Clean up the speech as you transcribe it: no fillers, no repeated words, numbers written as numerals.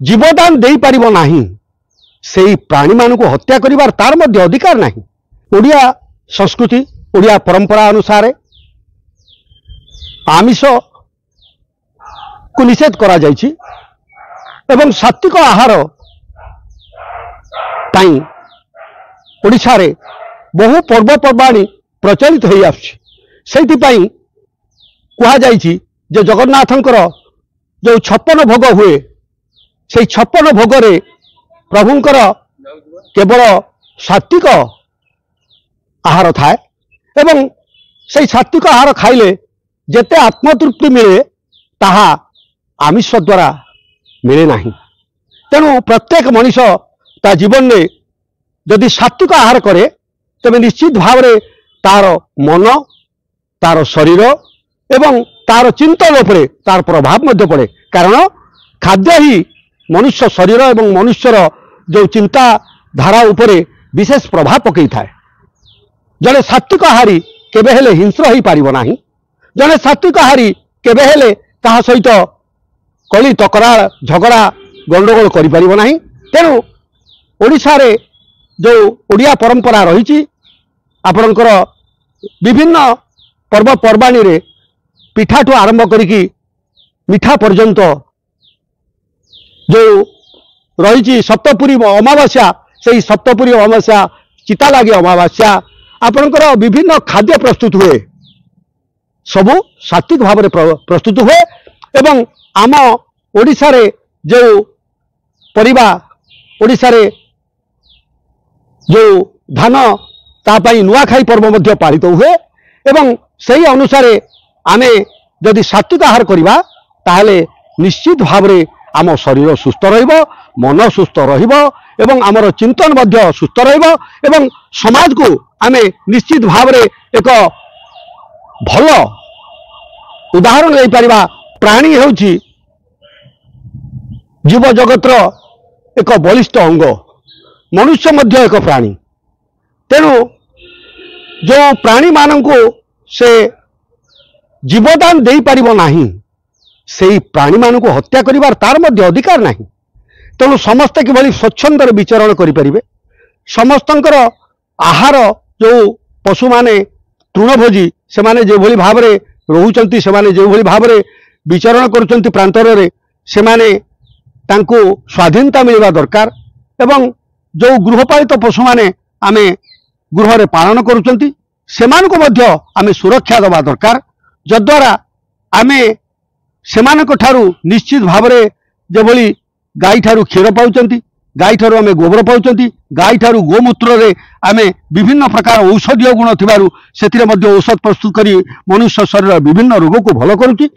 जीवदान दे पारिबो नाही सेही प्राणी मानक हत्या करिवार तार मध्य अधिकार नाही। ओडिया संस्कृति ओडिया परंपरा अनुसार आमिष को निषेध करा जायछि एवं सात्विक आहार ताई ओडिशा रे बहु पर्वपर्वाणी प्रचलित होई आछि। सेति पई कहा जायछि जे जगन्नाथंकर जो 56 भोग हुए से 56 भोग रे प्रभुंकर केवल सात्विक आहार थाए एवं से सात्विक आहार खाइले जेते आत्मतृप्ति मिले ताहा आमिष द्वारा मिले नहीं। तेणु प्रत्येक मनीष ता जीवन में यदि सात्विक आहार करे तेबे निश्चित भाव में तार मन तार शरीर एवं तार चिंतन उपरे तार प्रभाव मध्य पड़े। कारण खाद्य ही मनुष्य शरीर एवं मनुष्यर जो चिंता धारा उपरे विशेष प्रभाव पकई थाए। जड़े सात्विक आहारी केबे हेले हिंस्र हो पारिबो नाही। जड़े सात्विक आहारी केबे हेले ताहा सहित कली तकरार झगड़ा गंडगोल करि पारिबो नाही। तेणु ओडिशा रे जो ओडिया परंपरा रही आपणकर विभिन्न पर्वपर्वाणी रे पिठाठू आरंभ करिकी मिठा पर्यंत जो रही सप्तपुरी अमावास्या से सप्तपुरी अमावास्या चिता लगे अमावास्या आपणकर विभिन्न खाद्य प्रस्तुत हुए सबु सात्विक भाव में प्रस्तुत हुए एवं आम ओडिशा रे जो परिबा ओडिशा रे जो धान तापाई नुआखाई पर्व मध्य पालित हुए एवं सही अनुसार आमे जदि सात्विक आहार करिबा ताहले निश्चित भाव में आम शरीर सुस्थ रहिबो मन सुस्थ रहिबो एवं आमर चिंतन मध्य सुस्थ रहिबो एवं समाज को आमे निश्चित भाव में एक भल उदाहरण ले परिबा। प्राणी हेउछि जीव जगतर एक बलिष्ठ अंग मनुष्य मध्य एक प्राणी। तेणु जो प्राणी मानक से जीवदान दे पारिबो नाही सेही प्राणी मानक हत्या करिवार तार मध्य अधिकार नाही। तेणु समस्ते किभली स्वच्छंदर विचरण करिपारिबे समस्तंकर आहार जो पशु माने तृणभोजी से माने जो भली भाव में रोचंती से माने जो भली भाव में विचरण करुचंती प्रांतर रे से माने तांको स्वाधीनता मिलवा दरकार एवं जो गृहपालित पशु माने आमे गृह रे पालन करुचंती सेमानको मध्य आमे सुरक्षा दबा दरकार जद्वारा आमे सेमानको ठारू निश्चित भाव में जो भली गाई ठारू क्षीर पाउचंती गाई ठारू आमे गोबर पाउचंती गाई ठारू गोमूत्र रे आमे विभिन्न प्रकार औषधीय गुण थिबारु सेतिरे मध्य औषध प्रस्तुत करी मनुष्य शरीर विभिन्न रोग को भल करूची।